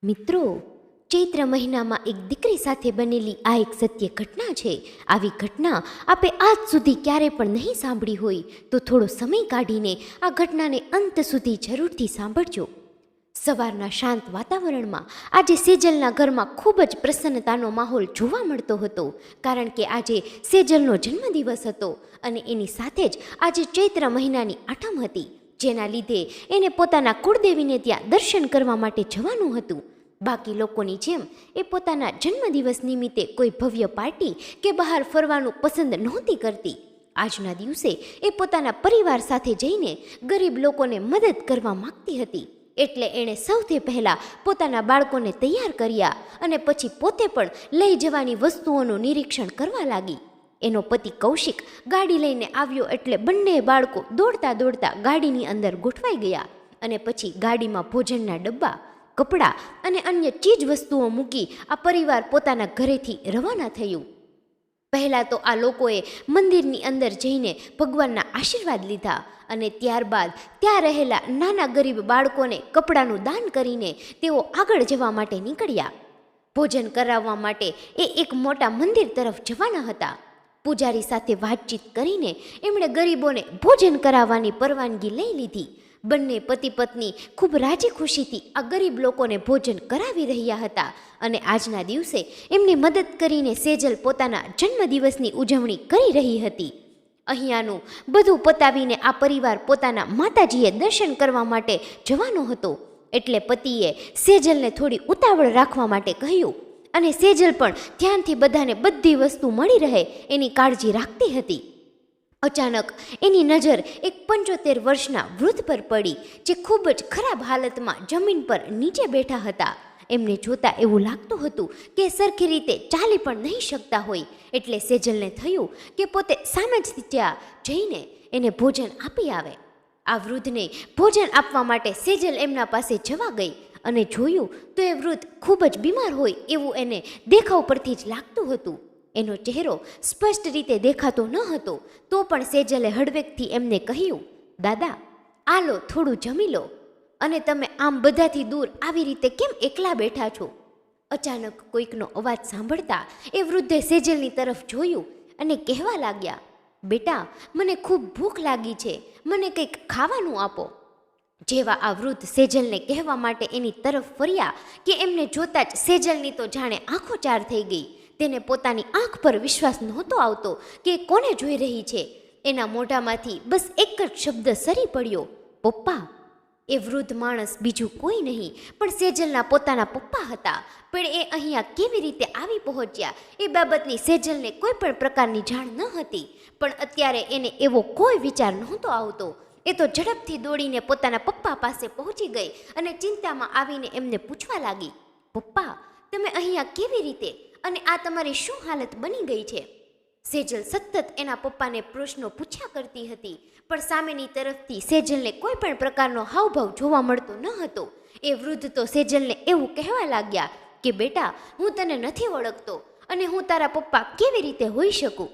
મિત્રો, ચૈત્ર મહિનામાં એક દીકરી સાથે બનેલી આ એક સત્ય ઘટના છે. આવી ઘટના આપે આજ સુધી ક્યારે પણ નહીં સાંભળી હોય તો થોડો સમય કાઢીને આ ઘટનાને અંત સુધી જરૂરથી સાંભળજો. સવારના શાંત વાતાવરણમાં આજે સેજલના ઘરમાં ખૂબ જ પ્રસન્નતાનો માહોલ જોવા મળતો હતો, કારણ કે આજે સેજલનો જન્મદિવસ હતો અને એની સાથે જ આજે ચૈત્ર મહિનાની આઠમ હતી, જેના લીધે એને પોતાના કુળદેવીને ત્યાં દર્શન કરવા માટે જવાનું હતું. બાકી લોકોની જેમ એ પોતાના જન્મદિવસ નિમિત્તે કોઈ ભવ્ય પાર્ટી કે બહાર ફરવાનું પસંદ નહોતી કરતી. આજના દિવસે એ પોતાના પરિવાર સાથે જઈને ગરીબ લોકોને મદદ કરવા માંગતી હતી. એટલે એણે સૌથી પહેલાં પોતાના બાળકોને તૈયાર કર્યા અને પછી પોતે પણ લઈ જવાની વસ્તુઓનું નિરીક્ષણ કરવા લાગી. એનો પતિ કૌશિક ગાડી લઈને આવ્યો એટલે બંને બાળકો દોડતા દોડતા ગાડીની અંદર ગોઠવાઈ ગયા અને પછી ગાડીમાં ભોજનના ડબ્બા, કપડાં અને અન્ય ચીજ વસ્તુઓ મૂકી આ પરિવાર પોતાના ઘરેથી રવાના થયું. પહેલાં તો આ લોકોએ મંદિરની અંદર જઈને ભગવાનના આશીર્વાદ લીધા અને ત્યારબાદ ત્યાં રહેલા નાના ગરીબ બાળકોને કપડાનું દાન કરીને તેઓ આગળ જવા માટે નીકળ્યા. ભોજન કરાવવા માટે એ એક મોટા મંદિર તરફ જવાના હતા. પૂજારી સાથે વાતચીત કરીને એમણે ગરીબોને ભોજન કરાવવાની પરવાનગી લઈ લીધી. બંને પતિ પત્ની ખૂબ રાજી ખુશીથી આ ગરીબ લોકોને ભોજન કરાવી રહ્યા હતા અને આજના દિવસે એમની મદદ કરીને સેજલ પોતાના જન્મદિવસની ઉજવણી કરી રહી હતી. અહીંયાનું બધું પતાવીને આ પરિવાર પોતાના માતાજીએ દર્શન કરવા માટે જવાનો હતો, એટલે પતિએ સેજલને થોડી ઉતાવળ રાખવા માટે કહ્યું અને સેજલ પણ ધ્યાનથી બધાને બધી વસ્તુ મળી રહે એની કાળજી રાખતી હતી. અચાનક એની નજર એક 75 વર્ષના વૃદ્ધ પર પડી, જે ખૂબ જ ખરાબ હાલતમાં જમીન પર નીચે બેઠા હતા. એમને જોતા એવું લાગતું હતું કે સરખી રીતે ચાલી પણ નહીં શકતા હોય, એટલે સેજલને થયું કે પોતે સામે જ ત્યાં જઈને એને ભોજન આપી આવે. આ વૃદ્ધને ભોજન આપવા માટે સેજલ એમના પાસે જવા ગઈ અને જોયું તો એ વૃદ્ધ ખૂબ જ બીમાર હોય એવું એને દેખાવ પરથી જ લાગતું હતું. એનો ચહેરો સ્પષ્ટ રીતે દેખાતો ન હતો, તો પણ સેજલે હળવેકથી એમને કહ્યું, દાદા, આ લો, થોડું જમી લો, અને તમે આમ બધાથી દૂર આવી રીતે કેમ એકલા બેઠા છો? અચાનક કોઈકનો અવાજ સાંભળતા એ વૃદ્ધે સેજલની તરફ જોયું અને કહેવા લાગ્યા, બેટા, મને ખૂબ ભૂખ લાગી છે, મને કંઈક ખાવાનું આપો. જેવા આ વૃદ્ધ સેજલને કહેવા માટે એની તરફ ફર્યા કે એમને જોતા જ સેજલની તો જાણે આંખો ચાર થઈ ગઈ. તેને પોતાની આંખ પર વિશ્વાસ નહોતો આવતો કે કોને જોઈ રહી છે. એના મોઢામાંથી બસ એક જ શબ્દ સરી પડ્યો, પપ્પા. એ વૃદ્ધ માણસ બીજું કોઈ નહીં પણ સેજલના પોતાના પપ્પા હતા. પણ એ અહીંયા કેવી રીતે આવી પહોંચ્યા એ બાબતની સેજલને કોઈ પણ પ્રકારની જાણ ન હતી. પણ અત્યારે એને એવો કોઈ વિચાર નહોતો આવતો. એ તો ઝડપથી દોડીને પોતાના પપ્પા પાસે પહોંચી ગઈ અને ચિંતામાં આવીને એમને પૂછવા લાગી, પપ્પા, તમે અહીંયા કેવી રીતે, અને આ તમારી શું હાલત બની ગઈ છે? સેજલ સતત એના પપ્પાને પ્રશ્નો પૂછ્યા કરતી હતી, પણ સામેની તરફથી સેજલને કોઈ પણ પ્રકારનો હાવભાવ જોવા મળતો ન હતો. એ વૃદ્ધ તો સેજલને એવું કહેવા લાગ્યા કે બેટા, હું તને નથી ઓળખતો અને હું તારા પપ્પા કેવી રીતે હોઈ શકું?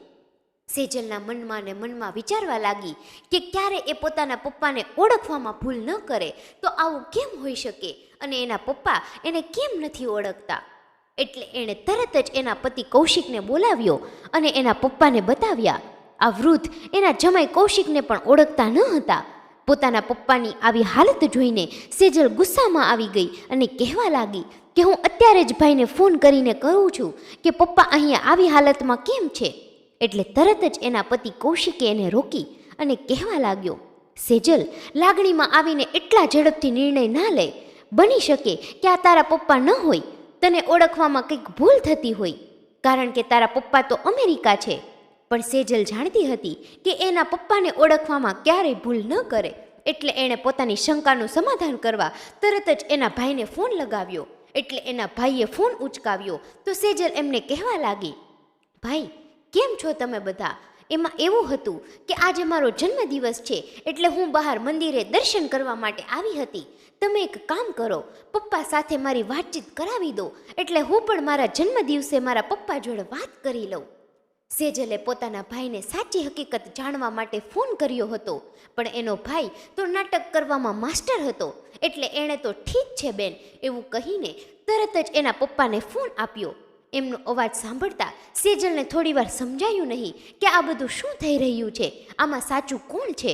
સેજલના મનમાં ને મનમાં વિચારવા લાગી કે ક્યારે એ પોતાના પપ્પાને ઓળખવામાં ભૂલ ન કરે તો આવું કેમ હોઈ શકે, અને એના પપ્પા એને કેમ નથી ઓળખતા. એટલે એણે તરત જ એના પતિ કૌશિકને બોલાવ્યો અને એના પપ્પાને બતાવ્યા. આ વૃદ્ધ એના જમાઈ કૌશિકને પણ ઓળખતા ન હતા. પોતાના પપ્પાની આવી હાલત જોઈને સેજલ ગુસ્સામાં આવી ગઈ અને કહેવા લાગી કે હું અત્યારે જ ભાઈને ફોન કરીને કહું છું કે પપ્પા અહીંયા આવી હાલતમાં કેમ છે. એટલે તરત જ એના પતિ કૌશિકે એને રોકી અને કહેવા લાગ્યો, સેજલ, લાગણીમાં આવીને એટલા ઝડપથી નિર્ણય ના લે. બની શકે કે આ તારા પપ્પા ન હોય, તને ઓળખવામાં કંઈક ભૂલ થતી હોય, કારણ કે તારા પપ્પા તો અમેરિકા છે. પણ સેજલ જાણતી હતી કે એના પપ્પાને ઓળખવામાં ક્યારેય ભૂલ ન કરે, એટલે એણે પોતાની શંકાનું સમાધાન કરવા તરત જ એના ભાઈને ફોન લગાવ્યો. એટલે એના ભાઈએ ફોન ઉચકાવ્યો તો સેજલ એમને કહેવા લાગી, ભાઈ, કેમ છો તમે બધા? એમાં એવું હતું કે આજે મારો જન્મદિવસ છે, એટલે હું બહાર મંદિરે દર્શન કરવા માટે આવી હતી. તમે એક કામ કરો, પપ્પા સાથે મારી વાતચીત કરાવી દો, એટલે હું પણ મારા જન્મદિવસે મારા પપ્પા જોડે વાત કરી લઉં. સેજલે પોતાના ભાઈને સાચી હકીકત જાણવા માટે ફોન કર્યો હતો, પણ એનો ભાઈ તો નાટક કરવામાં માસ્ટર હતો, એટલે એણે તો ઠીક છે બેન એવું કહીને તરત જ એના પપ્પાને ફોન આપ્યો. એમનો અવાજ સાંભળતા સેજલને થોડીવાર સમજાયું નહીં કે આ બધું શું થઈ રહ્યું છે, આમાં સાચું કોણ છે.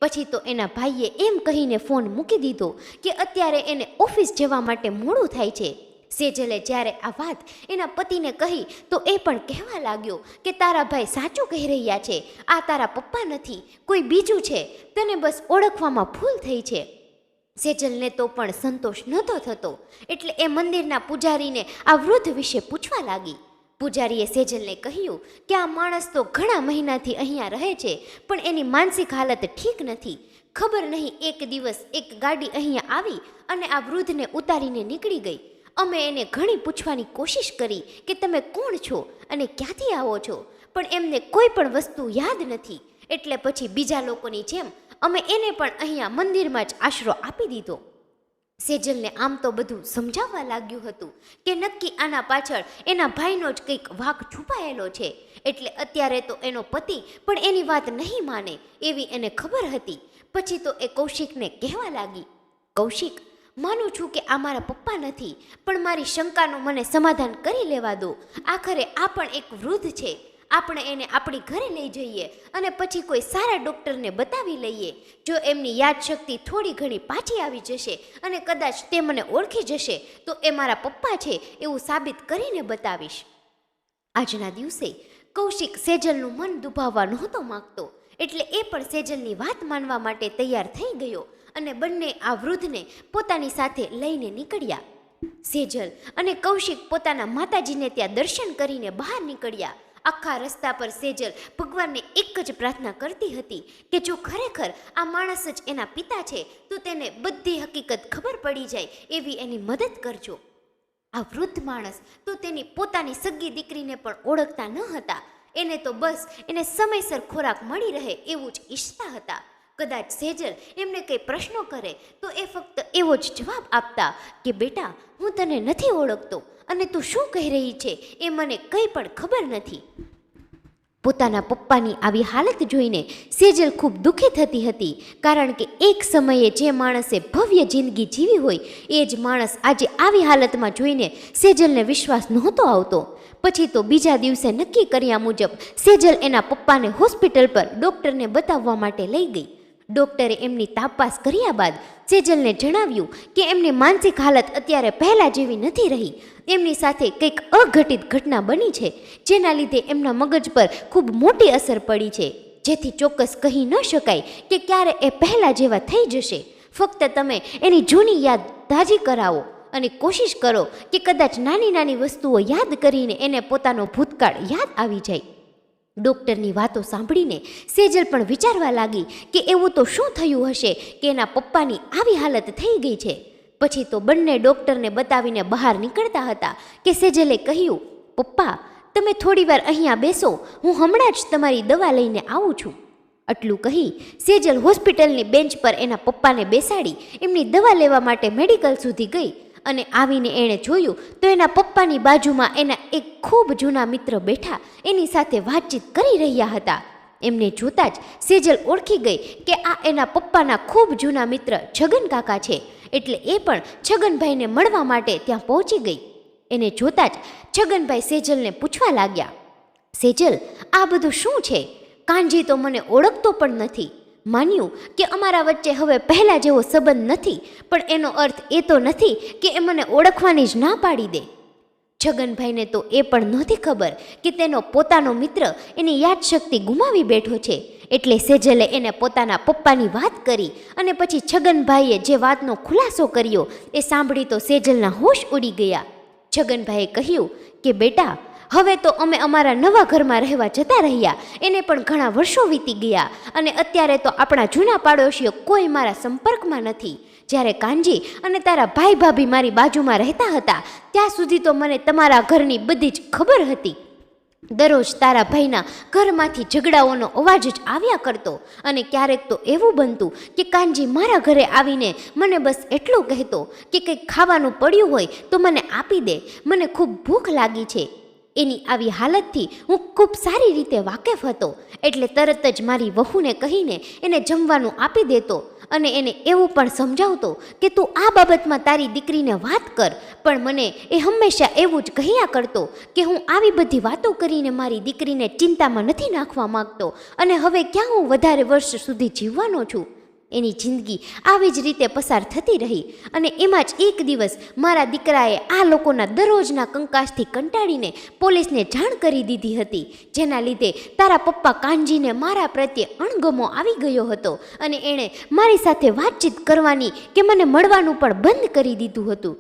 પછી તો એના ભાઈએ એમ કહીને ફોન મૂકી દીધો કે અત્યારે એને ઓફિસ જવા માટે મોડું થાય છે. સેજલે જ્યારે આ વાત એના પતિને કહી તો એ પણ કહેવા લાગ્યો કે તારા ભાઈ સાચું કહી રહ્યા છે, આ તારા પપ્પા નથી, કોઈ બીજું છે, તને બસ ઓળખવામાં ભૂલ થઈ છે. સેજલને તો પણ સંતોષ નહોતો થતો, એટલે એ મંદિરના પૂજારીને આ વૃદ્ધ વિશે પૂછવા લાગી. પૂજારીએ સેજલને કહ્યું કે આ માણસ તો ઘણા મહિનાથી અહીંયા રહે છે, પણ એની માનસિક હાલત ઠીક નથી. ખબર નહીં એક દિવસ એક ગાડી અહીંયા આવી અને આ વૃદ્ધને ઉતારીને નીકળી ગઈ. અમે એને ઘણી પૂછવાની કોશિશ કરી કે તમે કોણ છો અને ક્યાંથી આવો છો, પણ એમને કોઈ પણ વસ્તુ યાદ નથી. એટલે પછી બીજા લોકોની જેમ અમે એને પણ અહીંયા મંદિરમાં જ આશરો આપી દીધો. સેજલને આમ તો બધું સમજાવવા લાગ્યું હતું કે નક્કી આના પાછળ એના ભાઈનો જ કંઈક વાંક છુપાયેલો છે, એટલે અત્યારે તો એનો પતિ પણ એની વાત નહીં માને એવી એને ખબર હતી. પછી તો એ કૌશિકને કહેવા લાગી, કૌશિક, માનું છું કે આ મારા પપ્પા નથી, પણ મારી શંકાનું મને સમાધાન કરી લેવા દો. આખરે આ પણ એક વૃદ્ધ છે, આપણે એને આપણી ઘરે લઈ જઈએ અને પછી કોઈ સારા ડૉક્ટરને બતાવી લઈએ. જો એમની યાદશક્તિ થોડી ઘણી પાછી આવી જશે અને કદાચ તે મને ઓળખી જશે તો એ મારા પપ્પા છે એવું સાબિત કરીને બતાવીશ. આજના દિવસે કૌશિક સેજલનું મન દુભાવવા નહોતો માગતો, એટલે એ પણ સેજલની વાત માનવા માટે તૈયાર થઈ ગયો અને બંને આ વૃદ્ધને પોતાની સાથે લઈને નીકળ્યા. સેજલ અને કૌશિક પોતાના માતાજીને ત્યાં દર્શન કરીને બહાર નીકળ્યા. આખા રસ્તા પર સેજલ ભગવાનને એક જ પ્રાર્થના કરતી હતી કે જો ખરેખર આ માણસ જ એના પિતા છે તો તેને બધી હકીકત ખબર પડી જાય એવી એની મદદ કરજો. આ વૃદ્ધ માણસ તો તેની પોતાની સગી દીકરીને પણ ઓળખતા ન હતા. એને તો બસ એને સમયસર ખોરાક મળી રહે એવું જ ઈચ્છતા હતા. કદાચ સેજલ એમને કંઈ પ્રશ્નો કરે તો એ ફક્ત એવો જ જવાબ આપતા કે બેટા, હું તને નથી ઓળખતો અને તું શું કહી રહી છે એ મને કંઈ પણ ખબર નથી. પોતાના પપ્પાની આવી હાલત જોઈને સેજલ ખૂબ દુઃખી થતી હતી, કારણ કે એક સમયે જે માણસે ભવ્ય જિંદગી જીવી હોય એ જ માણસ આજે આવી હાલતમાં જોઈને સેજલને વિશ્વાસ નહોતો આવતો. પછી તો બીજા દિવસે નક્કી કર્યા મુજબ સેજલ એના પપ્પાને હોસ્પિટલ પર ડૉક્ટરને બતાવવા માટે લઈ ગઈ. ડૉક્ટરે એમની તપાસ કર્યા બાદ સેજલને જણાવ્યું કે એમની માનસિક હાલત અત્યારે પહેલાં જેવી નથી રહી. એમની સાથે કંઈક અઘટિત ઘટના બની છે, જેના લીધે એમના મગજ પર ખૂબ મોટી અસર પડી છે, જેથી ચોક્કસ કહી ન શકાય કે ક્યારે એ પહેલાં જેવા થઈ જશે. ફક્ત તમે એની જૂની યાદ તાજી કરાવો અને કોશિશ કરો કે કદાચ નાની નાની વસ્તુઓ યાદ કરીને એને પોતાનો ભૂતકાળ યાદ આવી જાય. ડૉક્ટરની વાતો સાંભળીને સેજલ પણ વિચારવા લાગી કે એવું તો શું થયું હશે કે એના પપ્પાની આવી હાલત થઈ ગઈ છે. પછી તો બંને ડૉક્ટરને બતાવીને બહાર નીકળતા હતા કે સેજલે કહ્યું, પપ્પા, તમે થોડીવાર અહીંયા બેસો, હું હમણાં જ તમારી દવા લઈને આવું છું. આટલું કહી સેજલ હોસ્પિટલની બેન્ચ પર એના પપ્પાને બેસાડી એમની દવા લેવા માટે મેડિકલ સુધી ગઈ અને આવીને એણે જોયું તો એના પપ્પાની બાજુમાં એના એક ખૂબ જૂના મિત્ર બેઠા એની સાથે વાતચીત કરી રહ્યા હતા. એમને જોતાં જ સેજલ ઓળખી ગઈ કે આ એના પપ્પાના ખૂબ જૂના મિત્ર છગન કાકા છે, એટલે એ પણ છગનભાઈને મળવા માટે ત્યાં પહોંચી ગઈ. એને જોતાં જ છગનભાઈ સેજલને પૂછવા લાગ્યા, સેજલ, આ બધું શું છે? કાનજી તો મને ઓળખતો પણ નથી. માન્યું કે અમારા વચ્ચે હવે પહેલાં જેવો સંબંધ નથી, પણ એનો અર્થ એ તો નથી કે એ મને ઓળખવાની જ ના પાડી દે. છગનભાઈને તો એ પણ નહોતી ખબર કે તેનો પોતાનો મિત્ર એની યાદશક્તિ ગુમાવી બેઠો છે, એટલે સેજલે એને પોતાના પપ્પાની વાત કરી અને પછી છગનભાઈએ જે વાતનો ખુલાસો કર્યો એ સાંભળી તો સેજલના હોશ ઉડી ગયા. છગનભાઈએ કહ્યું કે બેટા, હવે તો અમે અમારા નવા ઘરમાં રહેવા જતા રહ્યા, એને પણ ઘણા વર્ષો વીતી ગયા અને અત્યારે તો આપણા જૂના પાડોશીઓ કોઈ મારા સંપર્કમાં નથી. જ્યારે કાનજી અને તારા ભાઈ ભાભી મારી બાજુમાં રહેતા હતા ત્યાં સુધી તો મને તમારા ઘરની બધી જ ખબર હતી. દરરોજ તારા ભાઈના ઘરમાંથી ઝઘડાઓનો અવાજ જ આવ્યા કરતો અને ક્યારેક તો એવું બનતું કે કાનજી મારા ઘરે આવીને મને બસ એટલું કહેતો કે કંઈક ખાવાનું પડ્યું હોય તો મને આપી દે, મને ખૂબ ભૂખ લાગી છે. એની આવી હાલતથી હું ખૂબ સારી રીતે વાકેફ હતો, એટલે તરત જ મારી વહુને કહીને એને જમવાનું આપી દેતો અને એને એવું પણ સમજાવતો કે તું આ બાબતમાં તારી દીકરીને વાત કર. પણ મને એ હંમેશા એવું જ કહ્યા કરતો કે હું આવી બધી વાતો કરીને મારી દીકરીને ચિંતામાં નથી નાખવા માગતો અને હવે ક્યાં હું વધારે વર્ષ સુધી જીવવાનો છું. એની જિંદગી આવી જ રીતે પસાર થતી રહી અને એમાં જ એક દિવસ મારા દીકરાએ આ લોકોના દરરોજના કંકાસથી કંટાળીને પોલીસને જાણ કરી દીધી હતી, જેના લીધે તારા પપ્પા કાનજીને મારા પ્રત્યે અણગમો આવી ગયો હતો અને એણે મારી સાથે વાતચીત કરવાની કે મને મળવાનું પણ બંધ કરી દીધું હતું.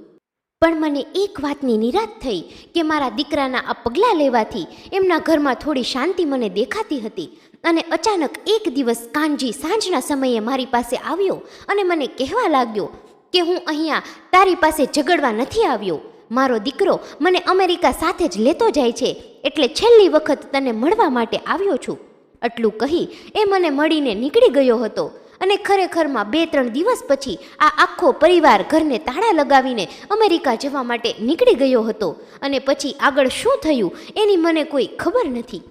પણ મને એક વાતની નિરાશ થઈ કે મારા દીકરાના આ પગલાં લેવાથી એમના ઘરમાં થોડી શાંતિ મને દેખાતી હતી. અને અચાનક એક દિવસ કાનજી સાંજના સમયે મારી પાસે આવ્યો અને મને કહેવા લાગ્યો કે હું અહીંયા તારી પાસે ઝઘડવા નથી આવ્યો, મારો દીકરો મને અમેરિકા સાથે જ લેતો જાય છે, એટલે છેલ્લી વખત તને મળવા માટે આવ્યો છું. આટલું કહી એ મને મળીને નીકળી ગયો હતો અને ખરેખરમાં 2-3 દિવસ પછી આ આખો પરિવાર ઘરને તાળા લગાવીને અમેરિકા જવા માટે નીકળી ગયો હતો અને પછી આગળ શું થયું એની મને કોઈ ખબર નથી.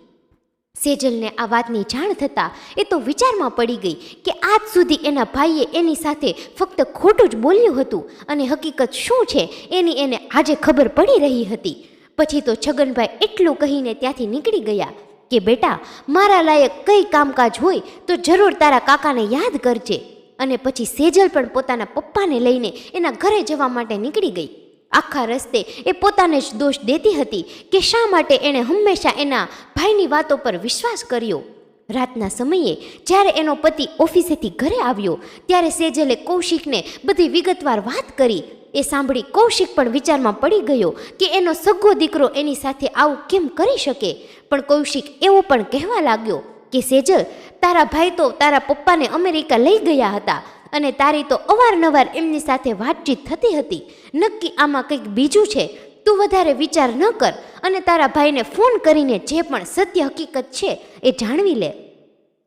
સેજલને આ વાતની જાણ થતાં એ તો વિચારમાં પડી ગઈ કે આજ સુધી એના ભાઈએ એની સાથે ફક્ત ખોટું જ બોલ્યું હતું અને હકીકત શું છે એની એને આજે ખબર પડી રહી હતી. પછી તો છગનભાઈ એટલું કહીને ત્યાંથી નીકળી ગયા કે બેટા, મારા લાયક કંઈ કામકાજ હોય તો જરૂર તારા કાકાને યાદ કરજે. અને પછી સેજલ પણ પોતાના પપ્પાને લઈને એના ઘરે જવા માટે નીકળી ગઈ. આખા રસ્તે એ પોતાને જ દોષ દેતી હતી કે શા માટે એણે હંમેશા એના ભાઈની વાતો પર વિશ્વાસ કર્યો. રાતના સમયે જ્યારે એનો પતિ ઓફિસેથી ઘરે આવ્યો ત્યારે સેજલે કૌશિકને બધી વિગતવાર વાત કરી. એ સાંભળી કૌશિક પણ વિચારમાં પડી ગયો કે એનો સગ્ગો દીકરો એની સાથે આવું કેમ કરી શકે. પણ કૌશિક એવું પણ કહેવા લાગ્યો કે સેજલ, તારા ભાઈ તો તારા પપ્પાને અમેરિકા લઈ ગયા હતા અને તારી તો અવારનવાર એમની સાથે વાતચીત થતી હતી. નક્કી આમાં કંઈક બીજું છે. તું વધારે વિચાર ન કર અને તારા ભાઈને ફોન કરીને જે પણ સત્ય હકીકત છે એ જાણવી લે.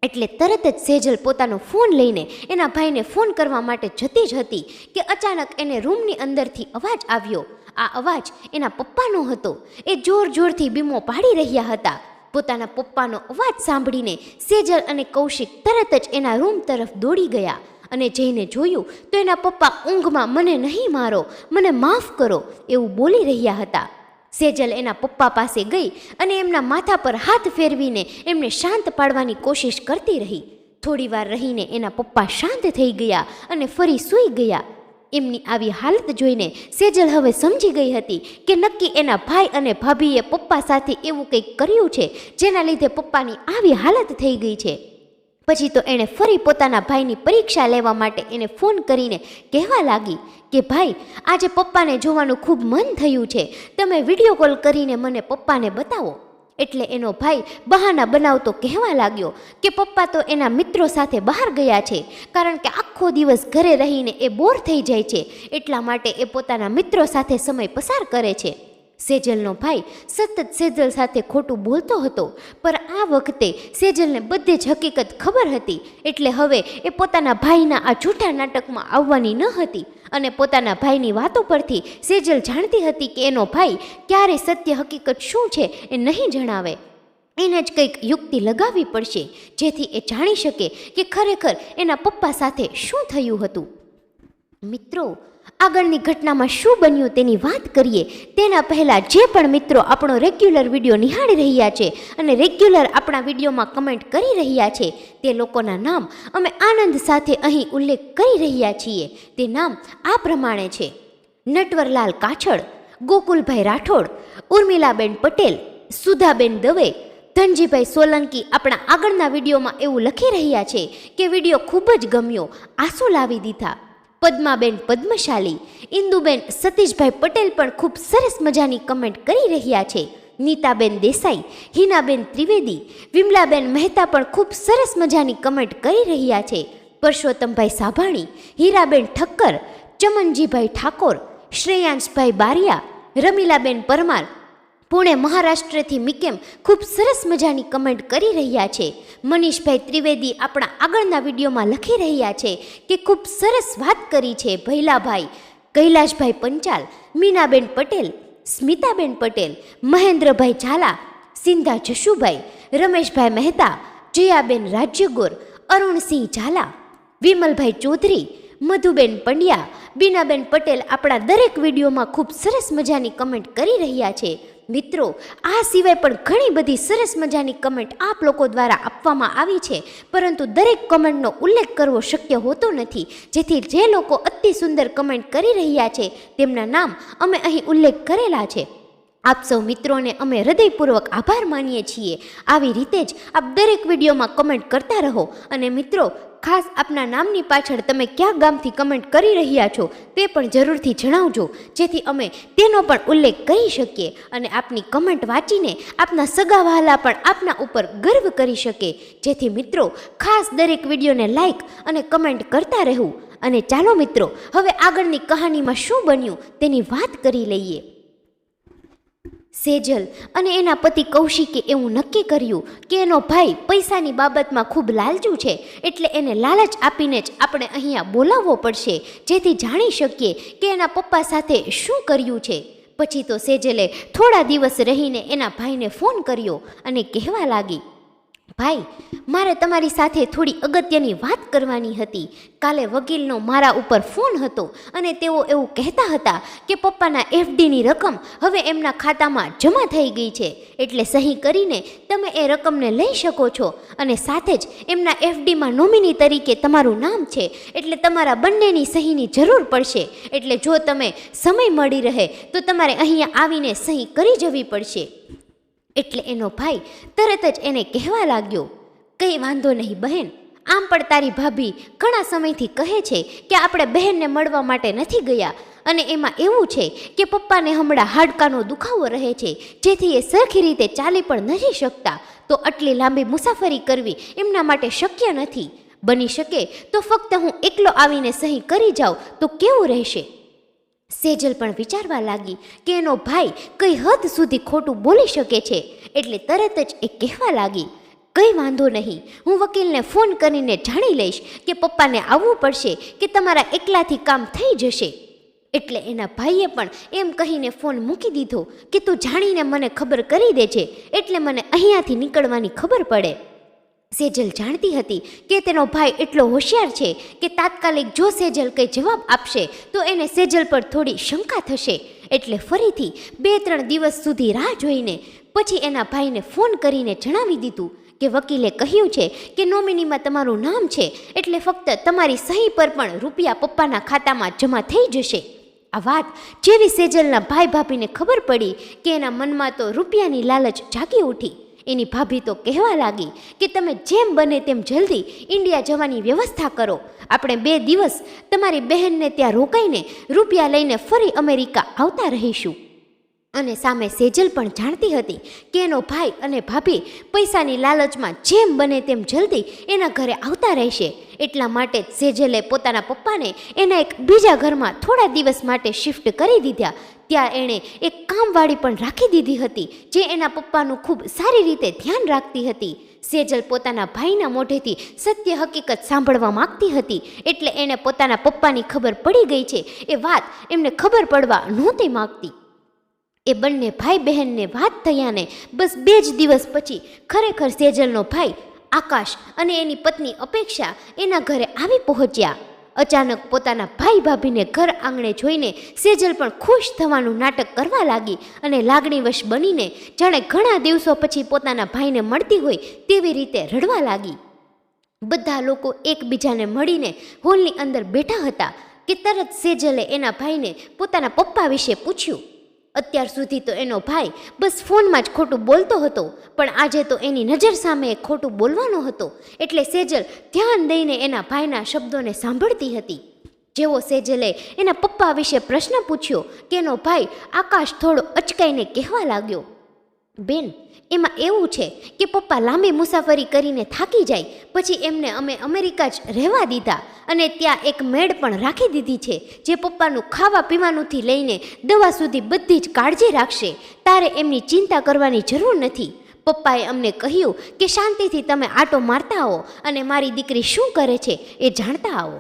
એટલે તરત જ સેજલ પોતાનો ફોન લઈને એના ભાઈને ફોન કરવા માટે જતી જ હતી કે અચાનક એને રૂમની અંદરથી અવાજ આવ્યો. આ અવાજ એના પપ્પાનો હતો. એ જોર જોરથી બૂમો પાડી રહ્યા હતા. પોતાના પપ્પાનો અવાજ સાંભળીને સેજલ અને કૌશિક તરત જ એના રૂમ તરફ દોડી ગયા અને જઈને જોયું તો એના પપ્પા ઊંઘમાં મને નહીં મારો, મને માફ કરો એવું બોલી રહ્યા હતા. સેજલ એના પપ્પા પાસે ગઈ અને એમના માથા પર હાથ ફેરવીને એમને શાંત પાડવાની કોશિશ કરતી રહી. થોડીવાર રહીને એના પપ્પા શાંત થઈ ગયા અને ફરી સૂઈ ગયા. એમની આવી હાલત જોઈને સેજલ હવે સમજી ગઈ હતી કે નક્કી એના ભાઈ અને ભાભીએ પપ્પા સાથે એવું કંઈક કર્યું છે જેના લીધે પપ્પાની આવી હાલત થઈ ગઈ છે. પછી તો એણે ફરી પોતાના ભાઈની પરીક્ષા લેવા માટે એને ફોન કરીને કહેવા લાગી કે ભાઈ, આજે પપ્પાને જોવાનું ખૂબ મન થયું છે, તમે વિડીયો કોલ કરીને મને પપ્પાને બતાવો. એટલે એનો ભાઈ બહાના બનાવતો કહેવા લાગ્યો કે પપ્પા તો એના મિત્રો સાથે બહાર ગયા છે, કારણ કે આખો દિવસ ઘરે રહીને એ બોર થઈ જાય છે, એટલા માટે એ પોતાના મિત્રો સાથે સમય પસાર કરે છે. સેજલનો ભાઈ સતત સેજલ સાથે ખોટું બોલતો હતો, પણ આ વખતે સેજલને બધી જ હકીકત ખબર હતી. એટલે હવે એ પોતાના ભાઈના આ જૂઠા નાટકમાં આવવાની ન હતી અને પોતાના ભાઈની વાતો પરથી સેજલ જાણતી હતી કે એનો ભાઈ ક્યારે સત્ય હકીકત શું છે એ નહીં જણાવે. એને જ કંઈક યુક્તિ લગાવવી પડશે જેથી એ જાણી શકે કે ખરેખર એના પપ્પા સાથે શું થયું હતું. મિત્રો, આગળની ઘટનામાં શું બન્યું તેની વાત કરીએ તેના પહેલાં જે પણ મિત્રો આપણો રેગ્યુલર વિડીયો નિહાળી રહ્યા છે અને રેગ્યુલર આપણા વિડીયોમાં કમેન્ટ કરી રહ્યા છે તે લોકોના નામ અમે આનંદ સાથે અહીં ઉલ્લેખ કરી રહ્યા છીએ. તે નામ આ પ્રમાણે છે: નટવરલાલ કાછડ, ગોકુલભાઈ રાઠોડ, ઉર્મિલાબેન પટેલ, સુધાબેન દવે, ધનજીભાઈ સોલંકી આપણા આગળના વિડીયોમાં એવું લખી રહ્યા છે કે વિડીયો ખૂબ જ ગમ્યો, આંસુ લાવી દીધા. પદ્માબેન પદ્મશાલી, ઇન્દુબેન સતીશભાઈ પટેલ પણ ખૂબ સરસ મજાની કમેન્ટ કરી રહ્યા છે. નીતાબેન દેસાઈ, હિનાબેન ત્રિવેદી, વિમલાબેન મહેતા પણ ખૂબ સરસ મજાની કમેન્ટ કરી રહ્યા છે. પરસોત્તમભાઈ સાભાણી, હીરાબેન ઠક્કર, ચમનજીભાઈ ઠાકોર, શ્રેયાંશભાઈ બારિયા, રમીલાબેન પરમાર, પુણે મહારાષ્ટ્રથી મિકેમ ખૂબ સરસ મજાની કમેન્ટ કરી રહ્યા છે. મનીષભાઈ ત્રિવેદી આપણા આગળના વિડીયોમાં લખી રહ્યા છે કે ખૂબ સરસ વાત કરી છે. ભૈલાભાઈ, કૈલાશભાઈ પંચાલ, મીનાબેન પટેલ, સ્મિતાબેન પટેલ, મહેન્દ્રભાઈ ઝાલા, સિંધા જશુભાઈ, રમેશભાઈ મહેતા, જયાબેન રાજ્યગોર, અરુણસિંહ ઝાલા, વિમલભાઈ ચૌધરી, મધુબેન પંડ્યા, બીનાબેન પટેલ આપણા દરેક વિડીયોમાં ખૂબ સરસ મજાની કમેન્ટ કરી રહ્યા છે. મિત્રો, આ સિવાય પણ ઘણી બધી સરસ મજાની કમેન્ટ આપ લોકો દ્વારા આપવામાં આવી છે, પરંતુ દરેક કમેન્ટનો ઉલ્લેખ કરવો શક્ય હોતો નથી, જેથી જે લોકો અતિ સુંદર કમેન્ટ કરી રહ્યા છે તેમના નામ અમે અહીં ઉલ્લેખ કરેલા છે. આપ સૌ મિત્રોને અમે હૃદયપૂર્વક આભાર માનીએ છીએ. આવી રીતે જ આપ દરેક વિડીયોમાં કમેન્ટ કરતા રહો. અને મિત્રો, ખાસ આપના નામની પાછળ તમે કયા ગામથી કમેન્ટ કરી રહ્યા છો તે પણ જરૂરથી જણાવજો, જેથી અમે તેનો પણ ઉલ્લેખ કરી શકીએ અને આપની કમેન્ટ વાંચીને આપના સગા વહાલા પણ આપના ઉપર ગર્વ કરી શકે. જેથી મિત્રો, ખાસ દરેક વિડીયોને લાઈક અને કમેન્ટ કરતા રહેવું. અને ચાલો મિત્રો, હવે આગળની કહાનીમાં શું બન્યું તેની વાત કરી લઈએ. સેજલ અને એના પતિ કૌશિકે એવું નક્કી કર્યું કે એનો ભાઈ પૈસાની બાબતમાં ખૂબ લાલચુ છે, એટલે એને લાલચ આપીને જ આપણે અહીંયા બોલાવવો પડશે, જેથી જાણી શકીએ કે એના પપ્પા સાથે શું કર્યું છે. પછી તો સેજલે થોડા દિવસ રહીને એના ભાઈને ફોન કર્યો અને કહેવા લાગી, ભાઈ, મારે તમારી સાથે થોડી અગત્યની વાત કરવાની હતી. કાલે વકીલનો મારા ઉપર ફોન હતો અને તેઓ એવું કહેતા હતા કે પપ્પાના એફડીની રકમ હવે એમના ખાતામાં જમા થઈ ગઈ છે, એટલે સહી કરીને તમે એ રકમને લઈ શકો છો. અને સાથે જ એમના એફડીમાં નોમિની તરીકે તમારું નામ છે, એટલે તમારા બંનેની સહીની જરૂર પડશે. એટલે જો તમે સમય મળી રહે તો તમારે અહીંયા આવીને સહી કરી જવી પડશે. એટલે એનો ભાઈ તરત જ એને કહેવા લાગ્યો, કંઈ વાંધો નહીં બહેન, આમ પણ તારી ભાભી ઘણા સમયથી કહે છે કે આપણે બહેનને મળવા માટે નથી ગયા, અને એમાં એવું છે કે પપ્પાને હમણાં હાડકાનો દુખાવો રહે છે, જેથી એ સરખી રીતે ચાલી પણ નથી શકતા, તો આટલી લાંબી મુસાફરી કરવી એમના માટે શક્ય નથી. બની શકે તો ફક્ત હું એકલો આવીને સહી કરી જાઉં તો કેવું રહેશે. સેજલ પણ વિચારવા લાગી કે એનો ભાઈ કઈ હદ સુધી ખોટું બોલી શકે છે, એટલે તરત જ એ કહેવા લાગી, કંઈ વાંધો નહીં, હું વકીલને ફોન કરીને જાણી લઈશ કે પપ્પાને આવવું પડશે કે તમારા એકલાથી કામ થઈ જશે. એટલે એના ભાઈએ પણ એમ કહીને ફોન મૂકી દીધો કે તું જાણીને મને ખબર કરી દેજે, એટલે મને અહીંયાથી નીકળવાની ખબર પડે. સેજલ જાણતી હતી કે તેનો ભાઈ એટલો હોશિયાર છે કે તાત્કાલિક જો સેજલ કંઈ જવાબ આપશે તો એને સેજલ પર થોડી શંકા થશે. એટલે ફરીથી 2-3 દિવસ સુધી રાહ જોઈને પછી એના ભાઈને ફોન કરીને જણાવી દીધું કે વકીલે કહ્યું છે કે નોમિનીમાં તમારું નામ છે, એટલે ફક્ત તમારી સહી પર પણ રૂપિયા પપ્પાના ખાતામાં જમા થઈ જશે. આ વાત જેવી સેજલના ભાઈ ભાભીને ખબર પડી કે એના મનમાં તો રૂપિયાની લાલચ જાગી ઉઠી. એની ભાભી તો કહેવા લાગી કે તમે જેમ બને તેમ જલ્દી ઇન્ડિયા જવાની વ્યવસ્થા કરો, આપણે 2 દિવસ તમારી બહેનને ત્યાં રોકાઈને રૂપિયા લઈને ફરી અમેરિકા આવતા રહીશું. અને સામે સેજલ પણ જાણતી હતી કે એનો ભાઈ અને ભાભી પૈસાની લાલચમાં જેમ બને તેમ જલ્દી એના ઘરે આવતા રહેશે. એટલા માટે જ સેજલે પોતાના પપ્પાને એના એક બીજા ઘરમાં થોડા દિવસ માટે શિફ્ટ કરી દીધા. ત્યાં એણે એક કામવાળી પણ રાખી દીધી હતી, જે એના પપ્પાનું ખૂબ સારી રીતે ધ્યાન રાખતી હતી. સેજલ પોતાના ભાઈના મોઢેથી સત્ય હકીકત સાંભળવા માંગતી હતી, એટલે એણે પોતાના પપ્પાની ખબર પડી ગઈ છે એ વાત એમને ખબર પડવા નહોતી માંગતી. એ બંને ભાઈ બહેનને વાત થયાને બસ 2 જ દિવસ પછી ખરેખર સેજલનો ભાઈ આકાશ અને એની પત્ની અપેક્ષા એના ઘરે આવી પહોંચ્યા. અચાનક પોતાના ભાઈ ભાભીને ઘર આંગણે જોઈને સેજલ પણ ખુશ થવાનું નાટક કરવા લાગી અને લાગણીવશ બનીને જાણે ઘણા દિવસો પછી પોતાના ભાઈને મળતી હોય તેવી રીતે રડવા લાગી. બધા લોકો એકબીજાને મળીને હોલની અંદર બેઠા હતા કે તરત સેજલે એના ભાઈને પોતાના પપ્પા વિશે પૂછ્યું. અત્યાર સુધી તો એનો ભાઈ બસ ફોનમાં જ ખોટું બોલતો હતો, પણ આજે તો એની નજર સામે ખોટું બોલવાનો હતો, એટલે સેજલ ધ્યાન દઈને એના ભાઈના શબ્દોને સાંભળતી હતી. જેવો સેજલે એના પપ્પા વિશે પ્રશ્ન પૂછ્યો કે એનો ભાઈ આકાશ થોડો અચકાઈને કહેવા લાગ્યો, બેન, એમાં એવું છે કે પપ્પા લાંબી મુસાફરી કરીને થાકી જાય પછી એમને અમે અમેરિકા જ રહેવા દીધા, અને ત્યાં એક મેડ પણ રાખી દીધી છે જે પપ્પાનું ખાવા પીવાનુંથી લઈને દવા સુધી બધી જ કાળજી રાખશે. તારે એમની ચિંતા કરવાની જરૂર નથી. પપ્પાએ અમને કહ્યું કે શાંતિથી તમે આટો મારતા આવો અને મારી દીકરી શું કરે છે એ જાણતા આવો.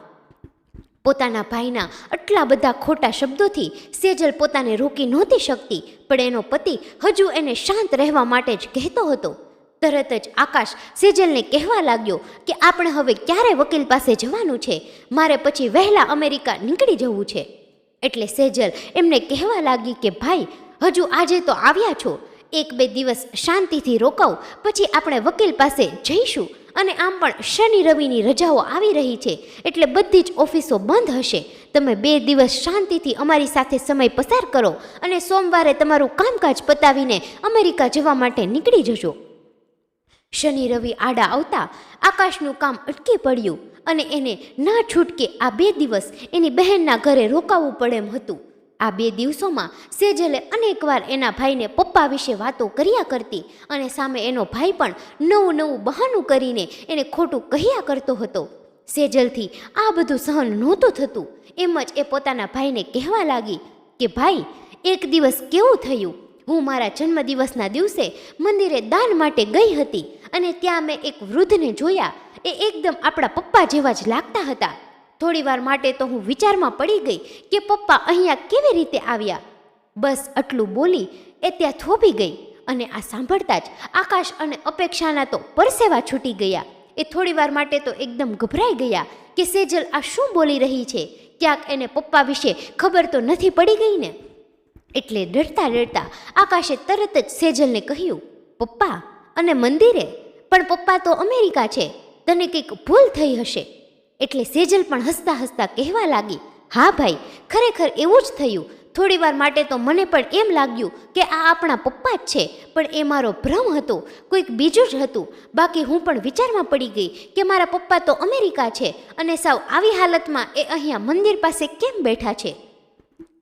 પોતાના ભાઈના આટલા બધા ખોટા શબ્દોથી સેજલ પોતાને રોકી નહોતી શકતી, પણ એનો પતિ હજુ એને શાંત રહેવા માટે જ કહેતો હતો. તરત જ આકાશ સેજલને કહેવા લાગ્યો કે આપણે હવે ક્યારે વકીલ પાસે જવાનું છે, મારે પછી વહેલા અમેરિકા નીકળી જવું છે. એટલે સેજલ એમને કહેવા લાગી કે ભાઈ, હજુ આજે તો આવ્યા છો, 1-2 દિવસ શાંતિથી રોકાવ, પછી આપણે વકીલ પાસે જઈશું. અને આમ પણ શનિ રવિની રજાઓ આવી રહી છે, એટલે બધી જ ઓફિસો બંધ હશે. તમે 2 દિવસ શાંતિથી અમારી સાથે સમય પસાર કરો અને સોમવારે તમારું કામકાજ પતાવીને અમેરિકા જવા માટે નીકળી જજો. શનિ રવિ આડા આવતા આકાશનું કામ અટકી પડ્યું અને એને ના છૂટકે આ 2 દિવસ એની બહેનના ઘરે રોકાવું પડે એમ હતું. આ 2 દિવસોમાં સેજલે અનેકવાર એના ભાઈને પપ્પા વિશે વાતો કર્યા કરતી અને સામે એનો ભાઈ પણ નવું બહાનું કરીને એને ખોટું કહ્યા કરતો હતો. સેજલથી આ બધું સહન નહોતું થતું. એમ જ એ પોતાના ભાઈને કહેવા લાગી કે ભાઈ, એક દિવસ કેવું થયું, હું મારા જન્મદિવસના દિવસે મંદિરે દાન માટે ગઈ હતી અને ત્યાં મેં એક વૃદ્ધને જોયા. એ એકદમ આપણા પપ્પા જેવા જ લાગતા હતા. થોડી વાર માટે તો હું વિચારમાં પડી ગઈ કે પપ્પા અહીંયા કેવી રીતે આવ્યા. બસ આટલું બોલી એ ત્યાં થોભી ગઈ. અને આ સાંભળતા જ આકાશ અને અપેક્ષાના તો પરસેવા છૂટી ગયા. એ થોડી વાર માટે તો એકદમ ગભરાઈ ગયા કે સેજલ આ શું બોલી રહી છે, ક્યાંક એને પપ્પા વિશે ખબર તો નથી પડી ગઈ ને. એટલે ડરતા આકાશે તરત જ સેજલને કહ્યું, પપ્પા અને મંદિરે? પણ પપ્પા તો અમેરિકા છે, તને કંઈક ભૂલ થઈ હશે. એટલે સેજલ પણ હસતા હસતા કહેવા લાગી, હા ભાઈ, ખરેખર એવું જ થયું. થોડી વાર માટે તો મને પણ એમ લાગ્યું કે આ આપણા પપ્પા જ છે, પણ એ મારો ભ્રમ હતો, કોઈક બીજું જ હતું. બાકી હું પણ વિચારમાં પડી ગઈ કે મારા પપ્પા તો અમેરિકા છે અને સાવ આવી હાલતમાં એ અહીંયા મંદિર પાસે કેમ બેઠા છે.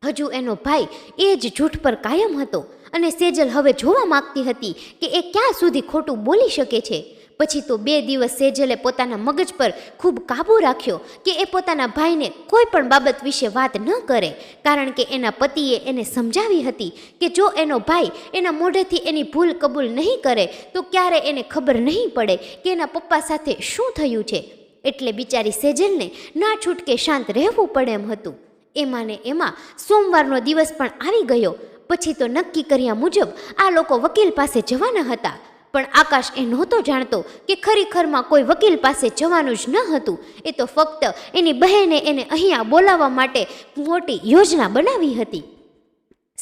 હજુ એનો ભાઈ એ જ જૂઠ પર કાયમ હતો અને સેજલ હવે જોવા માંગતી હતી કે એ ક્યાં સુધી ખોટું બોલી શકે છે. પછી તો 2 દિવસ સેજલે પોતાના મગજ પર ખૂબ કાબૂ રાખ્યો કે એ પોતાના ભાઈને કોઈ પણ બાબત વિશે વાત ન કરે, કારણ કે એના પતિએ એને સમજાવી હતી કે જો એનો ભાઈ એના મોઢેથી એની ભૂલ કબૂલ નહીં કરે તો ક્યારે એને ખબર નહીં પડે કે એના પપ્પા સાથે શું થયું છે. એટલે બિચારી સેજલને ના છૂટકે શાંત રહેવું પડે એમ હતું. એમાં ને એમાં સોમવારનો દિવસ પણ આવી ગયો. પછી તો નક્કી કર્યા મુજબ આ લોકો વકીલ પાસે જવાના હતા. પણ આકાશ એ નહોતો જાણતો કે ખરેખરમાં કોઈ વકીલ પાસે જવાનું જ ન હતું. એ તો ફક્ત એની બહેને એને અહીંયા બોલાવવા માટે મોટી યોજના બનાવી હતી.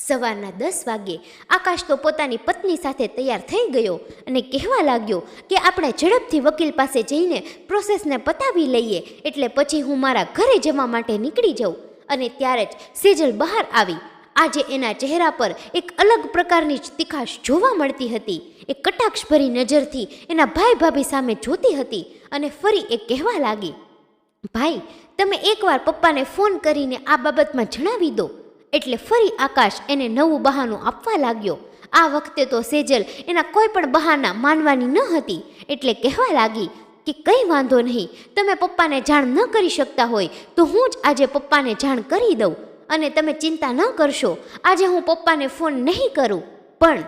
સવારના 10 વાગ્યે આકાશ તો પોતાની પત્ની સાથે તૈયાર થઈ ગયો અને કહેવા લાગ્યો કે આપણે ઝડપથી વકીલ પાસે જઈને પ્રોસેસને પતાવી લઈએ, એટલે પછી હું મારા ઘરે જવા માટે નીકળી જાઉં. અને ત્યારે જ સેજલ બહાર આવી. આજે એના ચહેરા પર એક અલગ પ્રકારની જ તીખાશ જોવા મળતી હતી. એ કટાક્ષભરી નજરથી એના ભાઈ ભાભી સામે જોતી હતી અને ફરી એ કહેવા લાગી, ભાઈ, તમે એકવાર પપ્પાને ફોન કરીને આ બાબતમાં જણાવી દો. એટલે ફરી આકાશ એને નવું બહાનું આપવા લાગ્યો. આ વખતે તો સેજલ એના કોઈ પણ બહાના માનવાની ન હતી. એટલે કહેવા લાગી કે કંઈ વાંધો નહીં, તમે પપ્પાને જાણ ન કરી શકતા હોય તો હું જ આજે પપ્પાને જાણ કરી દઉં અને તમે ચિંતા ન કરશો, આજે હું પપ્પાને ફોન નહીં કરું. પણ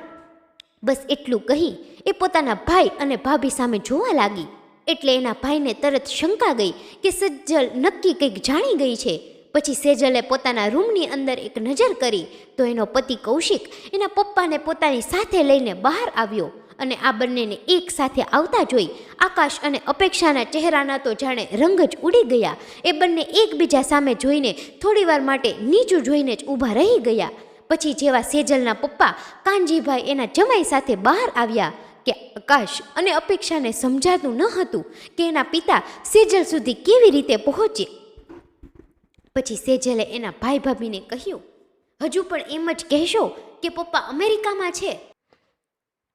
બસ એટલું કહી એ પોતાના ભાઈ અને ભાભી સામે જોવા લાગી. એટલે એના ભાઈને તરત શંકા ગઈ કે સેજલ નક્કી કંઈક જાણી ગઈ છે. પછી સેજલે પોતાના રૂમની અંદર એક નજર કરી તો એનો પતિ કૌશિક એના પપ્પાને પોતાની સાથે લઈને બહાર આવ્યો. અને આ બંનેને એક સાથે આવતા જોઈ આકાશ અને અપેક્ષાના ચહેરાના તો જાણે રંગ જ ઉડી ગયા. એ બંને એકબીજા સામે જોઈને થોડીવાર માટે નીચું જોઈને જ ઊભા રહી ગયા. પછી જેવા સેજલના પપ્પા કાનજીભાઈ એના જમાઈ સાથે બહાર આવ્યા કે આકાશ અને અપેક્ષાને સમજાતું ન હતું કે એના પિતા સેજલ સુધી કેવી રીતે પહોંચે. પછી સેજલે એના ભાઈ ભાભીને કહ્યું, હજુ પણ એમ જ કહેશો કે પપ્પા અમેરિકામાં છે?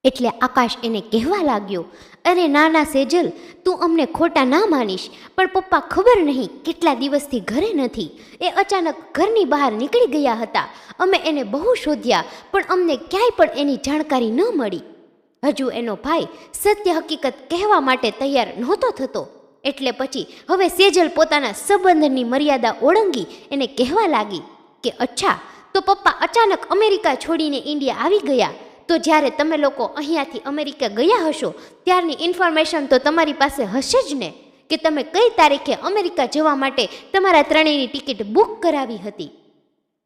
એટલે આકાશ એને કહેવા લાગ્યો, અરે નાના સેજલ, તું અમને ખોટા ના માનીશ, પણ પપ્પા ખબર નહીં કેટલા દિવસથી ઘરે નથી. એ અચાનક ઘરની બહાર નીકળી ગયા હતા. અમે એને બહુ શોધ્યા પણ અમને ક્યાંય પણ એની જાણકારી ન મળી. હજુ એનો ભાઈ સત્ય હકીકત કહેવા માટે તૈયાર નહોતો થતો. એટલે પછી હવે સેજલ પોતાના સંબંધની મર્યાદા ઓળંગી એને કહેવા લાગી કે અચ્છા, તો પપ્પા અચાનક અમેરિકા છોડીને ઇન્ડિયા આવી ગયા, તો જ્યારે તમે લોકો અહીંયાથી અમેરિકા ગયા હશો ત્યારની ઇન્ફોર્મેશન તો તમારી પાસે હશે જ ને, કે તમે કઈ તારીખે અમેરિકા જવા માટે તમારા ત્રણેયની ટિકિટ બુક કરાવી હતી.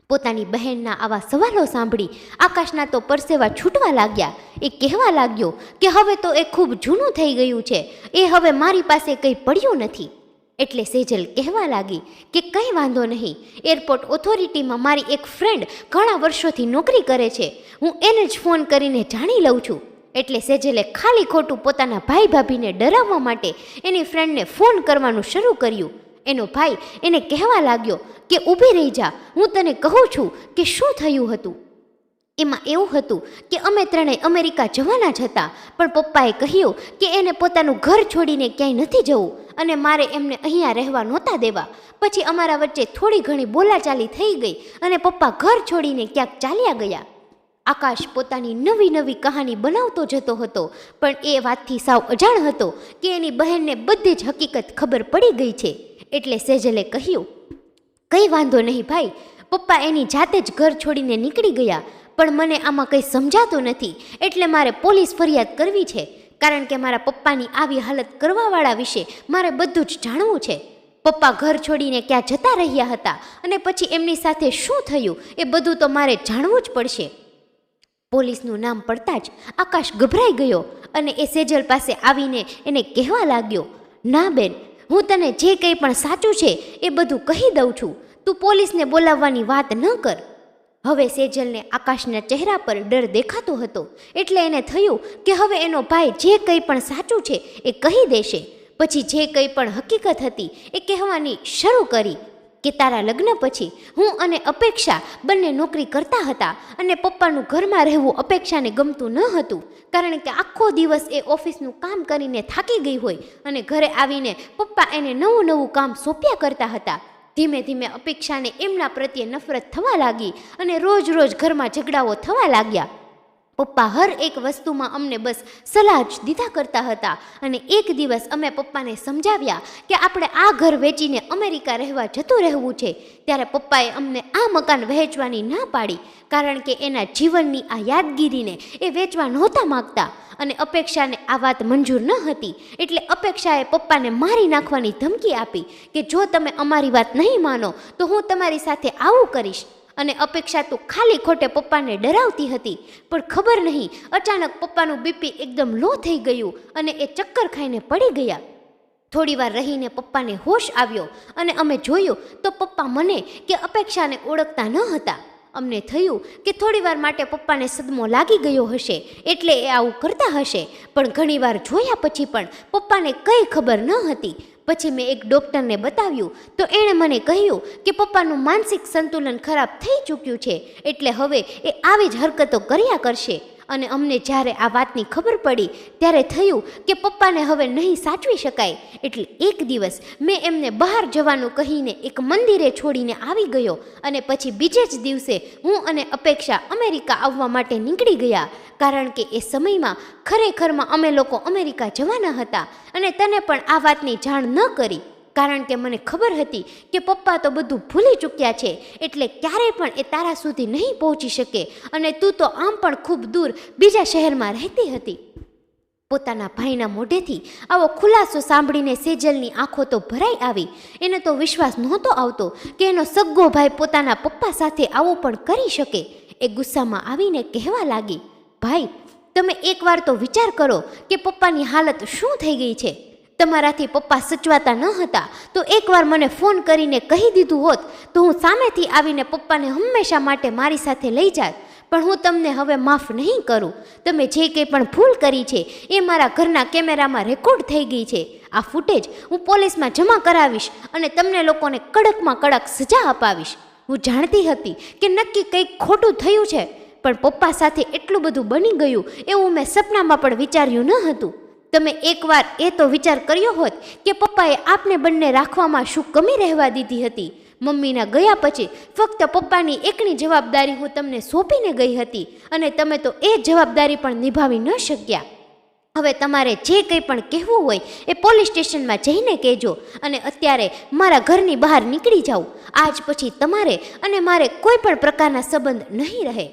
પોતાની બહેનના આવા સવાલો સાંભળી આકાશના તો પરસેવા છૂટવા લાગ્યા. એ કહેવા લાગ્યો કે હવે તો એ ખૂબ જૂનું થઈ ગયું છે, એ હવે મારી પાસે કંઈ પડ્યું નથી. એટલે સેજલ કહેવા લાગી કે કંઈ વાંધો નહીં, એરપોર્ટ ઓથોરિટીમાં મારી એક ફ્રેન્ડ ઘણા વર્ષોથી નોકરી કરે છે, હું એને જ ફોન કરીને જાણી લઉં છું. એટલે સેજલે ખાલી ખોટું પોતાના ભાઈ ભાભીને ડરાવવા માટે એની ફ્રેન્ડને ફોન કરવાનું શરૂ કર્યું. એનો ભાઈ એને કહેવા લાગ્યો કે ઊભી રહી જા, હું તને કહું છું કે શું થયું હતું. એમાં એવું હતું કે અમે ત્રણેય અમેરિકા જવાના જ હતા, પણ પપ્પાએ કહ્યું કે એને પોતાનું ઘર છોડીને ક્યાંય નથી જવું અને મારે એમને અહીંયા રહેવા નહોતા દેવા. પછી અમારા વચ્ચે થોડી ઘણી બોલાચાલી થઈ ગઈ અને પપ્પા ઘર છોડીને ક્યાંક ચાલ્યા ગયા. આકાશ પોતાની નવી નવી કહાની બનાવતો જતો હતો, પણ એ વાતથી સાવ અજાણ હતો કે એની બહેનને બધી જ હકીકત ખબર પડી ગઈ છે. એટલે સેજલે કહ્યું, કંઈ વાંધો નહીં ભાઈ, પપ્પા એની જાતે જ ઘર છોડીને નીકળી ગયા, પણ મને આમાં કંઈ સમજાતું નથી, એટલે મારે પોલીસ ફરિયાદ કરવી છે, કારણ કે મારા પપ્પાની આવી હાલત કરવાવાળા વિશે મારે બધું જ જાણવું છે. પપ્પા ઘર છોડીને ક્યાં જતા રહ્યા હતા અને પછી એમની સાથે શું થયું એ બધું તો મારે જાણવું જ પડશે. પોલીસનું નામ પડતા જ આકાશ ગભરાઈ ગયો અને એ સેજલ પાસે આવીને એને કહેવા લાગ્યો, ના બેન, હું તને જે કંઈ પણ સાચું છે એ બધું કહી દઉં છું, તું પોલીસને બોલાવવાની વાત ન કર. હવે સેજલને આકાશના ચહેરા પર ડર દેખાતો હતો, એટલે એને થયું કે હવે એનો ભાઈ જે કંઈ પણ સાચું છે એ કહી દેશે. પછી જે કંઈ પણ હકીકત હતી એ કહેવાની શરૂ કરી કે તારા લગ્ન પછી હું અને અપેક્ષા બંને નોકરી કરતા હતા અને પપ્પાનું ઘરમાં રહેવું અપેક્ષાને ગમતું ન હતું, કારણ કે આખો દિવસ એ ઓફિસનું કામ કરીને થાકી ગઈ હોય અને ઘરે આવીને પપ્પા એને નવું નવું કામ સોંપ્યા કરતા હતા. ધીમે ધીમે અપેક્ષાને એમના પ્રત્યે નફરત થવા લાગી અને રોજ રોજ ઘરમાં ઝઘડાઓ થવા લાગ્યા. પપ્પા હર એક વસ્તુમાં અમને બસ સલાહ જ દીધા કરતા હતા અને એક દિવસ અમે પપ્પાને સમજાવ્યા કે આપણે આ ઘર વેચીને અમેરિકા રહેવા જતું રહેવું છે, ત્યારે પપ્પાએ અમને આ મકાન વહેંચવાની ના પાડી, કારણ કે એના જીવનની આ યાદગીરીને એ વેચવા નહોતા માગતા અને અપેક્ષાને આ વાત મંજૂર ન હતી. એટલે અપેક્ષાએ પપ્પાને મારી નાખવાની ધમકી આપી કે જો તમે અમારી વાત નહીં માનો તો હું તમારી સાથે આવું કરીશ. અને અપેક્ષા તો ખાલી ખોટે પપ્પાને ડરાવતી હતી, પણ ખબર નહીં અચાનક પપ્પાનું બીપી એકદમ લો થઈ ગયું અને એ ચક્કર ખાઈને પડી ગયા. થોડી વાર રહીને પપ્પાને હોશ આવ્યો અને અમે જોયું તો પપ્પા મને કે અપેક્ષાને ઓળખતા ન હતા. અમને થયું કે થોડી વાર માટે પપ્પાને સદમો લાગી ગયો હશે એટલે એ આવું કરતા હશે, પણ ઘણીવાર જોયા પછી પણ પપ્પાને કંઈ ખબર ન હતી. પછી મેં એક ડૉક્ટરને બતાવ્યું તો એણે મને કહ્યું કે પપ્પાનું માનસિક સંતુલન ખરાબ થઈ ચૂક્યું છે, એટલે હવે એ આવી જ હરકતો કર્યા કરશે. અને અમને જ્યારે આ વાતની ખબર પડી ત્યારે થયું કે પપ્પાને હવે નહીં સાચવી શકાય. એટલે એક દિવસ મેં એમને બહાર જવાનું કહીને એક મંદિરે છોડીને આવી ગયો અને પછી બીજે જ દિવસે હું અને અપેક્ષા અમેરિકા આવવા માટે નીકળી ગયા, કારણ કે એ સમયમાં ખરેખરમાં અમે લોકો અમેરિકા જવાના હતા અને તને પણ આ વાતની જાણ ન કરી, કારણ કે મને ખબર હતી કે પપ્પા તો બધું ભૂલી ચૂક્યા છે, એટલે ક્યારેય પણ એ તારા સુધી નહીં પહોંચી શકે અને તું તો આમ પણ ખૂબ દૂર બીજા શહેરમાં રહેતી હતી. પોતાના ભાઈના મોઢેથી આવો ખુલાસો સાંભળીને સેજલની આંખો તો ભરાઈ આવી. એને તો વિશ્વાસ નહોતો આવતો કે એનો સગ્ગો ભાઈ પોતાના પપ્પા સાથે આવું પણ કરી શકે. એ ગુસ્સામાં આવીને કહેવા લાગી, ભાઈ, તમે એકવાર તો વિચાર કરો કે પપ્પાની હાલત શું થઈ ગઈ છે. તમારાથી પપ્પા સચવાતા ન હતા તો એકવાર મને ફોન કરીને કહી દીધું હોત તો હું સામેથી આવીને પપ્પાને હંમેશા માટે મારી સાથે લઈ જાત, પણ હું તમને હવે માફ નહીં કરું. તમે જે કંઈ પણ ભૂલ કરી છે એ મારા ઘરના કેમેરામાં રેકોર્ડ થઈ ગઈ છે. આ ફૂટેજ હું પોલીસમાં જમા કરાવીશ અને તમને લોકોને કડકમાં કડક સજા અપાવીશ. હું જાણતી હતી કે નક્કી કંઈક ખોટું થયું છે, પણ પપ્પા સાથે એટલું બધું બની ગયું એવું મેં સપનામાં પણ વિચાર્યું ન હતું. તમે એકવાર એ તો વિચાર કર્યો હોત કે પપ્પાએ આપને બંને રાખવામાં શું કમી રહેવા દીધી હતી. મમ્મીના ગયા પછી ફક્ત પપ્પાની એકની જવાબદારી હું તમને સોંપીને ગઈ હતી અને તમે તો એ જવાબદારી પણ નિભાવી ન શક્યા. હવે તમારે જે કંઈ પણ કહેવું હોય એ પોલીસ સ્ટેશનમાં જઈને કહેજો અને અત્યારે મારા ઘરની બહાર નીકળી જાઓ. આજ પછી તમારે અને મારે કોઈ પણ પ્રકારના સંબંધ નહીં રહે.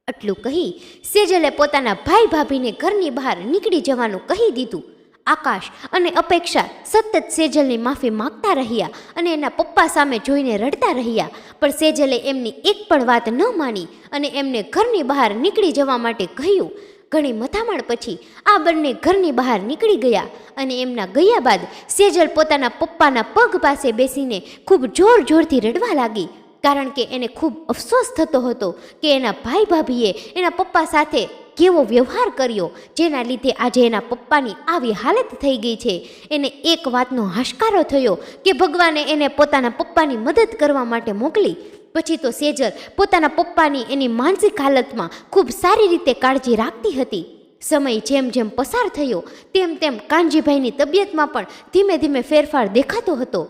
આટલું કહી સેજલે પોતાના ભાઈ ભાભીને ઘરની બહાર નીકળી જવાનું કહી દીધું. આકાશ અને અપેક્ષા સતત સેજલની માફી માગતા રહ્યા અને એના પપ્પા સામે જોઈને રડતા રહ્યા, પણ સેજલે એમની એક પણ વાત ન માની અને એમને ઘરની બહાર નીકળી જવા માટે કહ્યું. ઘણી મથામણ પછી આ બંને ઘરની બહાર નીકળી ગયા અને એમના ગયા બાદ સેજલ પોતાના પપ્પાના પગ પાસે બેસીને ખૂબ જોર જોરથી રડવા લાગી, કારણ કે એને ખૂબ અફસોસ થતો હતો કે એના ભાઈ ભાભીએ એના પપ્પા સાથે કેવો વ્યવહાર કર્યો, જેના લીધે આજે એના પપ્પાની આવી હાલત થઈ ગઈ છે. એને એક વાતનો હાશકારો થયો કે ભગવાને એને પોતાના પપ્પાની મદદ કરવા માટે મોકલી. પછી તો સેજલ પોતાના પપ્પાની એની માનસિક હાલતમાં ખૂબ સારી રીતે કાળજી રાખતી હતી. સમય જેમ જેમ પસાર થયો તેમ તેમ કાનજીભાઈની તબિયતમાં પણ ધીમે ધીમે ફેરફાર દેખાતો હતો.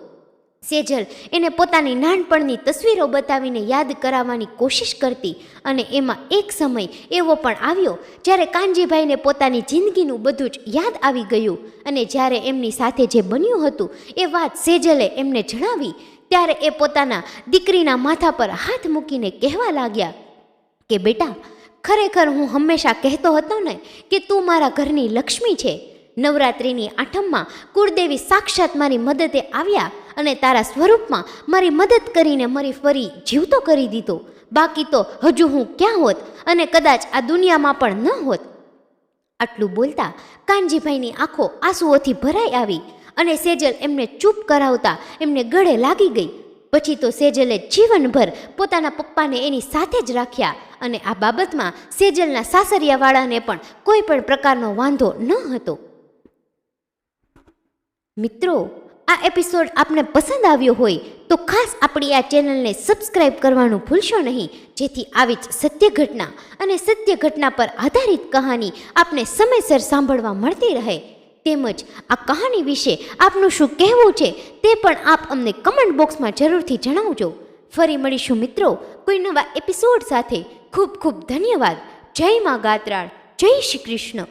સેજલ એને પોતાની નાનપણની તસવીરો બતાવીને યાદ કરાવવાની કોશિશ કરતી અને એમાં એક સમય એવો પણ આવ્યો જ્યારે કાનજીભાઈને પોતાની જિંદગીનું બધું જ યાદ આવી ગયું અને જ્યારે એમની સાથે જે બન્યું હતું એ વાત સેજલે એમને જણાવી ત્યારે એ પોતાના દીકરીના માથા પર હાથ મૂકીને કહેવા લાગ્યા કે બેટા, ખરેખર હું હંમેશા કહેતો હતો ને કે તું મારા ઘરની લક્ષ્મી છે. નવરાત્રિની આઠમમાં કુળદેવી સાક્ષાત મારી મદદે આવ્યા અને તારા સ્વરૂપમાં મારી મદદ કરીને મારી ફરી જીવતો કરી દીધો. બાકી તો હજુ હું ક્યાં હોત અને કદાચ આ દુનિયામાં પણ ન હોત. આટલું બોલતા કાનજીભાઈની આંખો આંસુઓથી ભરાઈ આવી અને સેજલ એમને ચૂપ કરાવતા એમને ગળે લાગી ગઈ. પછી તો સેજલે જીવનભર પોતાના પપ્પાને એની સાથે જ રાખ્યા અને આ બાબતમાં સેજલના સાસરિયાવાળાને પણ કોઈ પણ પ્રકારનો વાંધો ન હતો. મિત્રો, આ એપિસોડ આપને પસંદ આવ્યો હોય તો ખાસ આપણી આ ચેનલને સબસ્ક્રાઈબ કરવાનું ભૂલશો નહીં, જેથી આવી જ સત્ય ઘટના અને સત્ય ઘટના પર આધારિત કહાની આપને સમયસર સાંભળવા મળતી રહે. તેમજ આ કહાની વિશે આપનું શું કહેવું છે તે પણ આપ અમને કમેન્ટ બોક્સમાં જરૂરથી જણાવજો. ફરી મળીશું મિત્રો કોઈ નવા એપિસોડ સાથે. ખૂબ ખૂબ ધન્યવાદ. જય મા ગાત્રાળ. જય શ્રી કૃષ્ણ.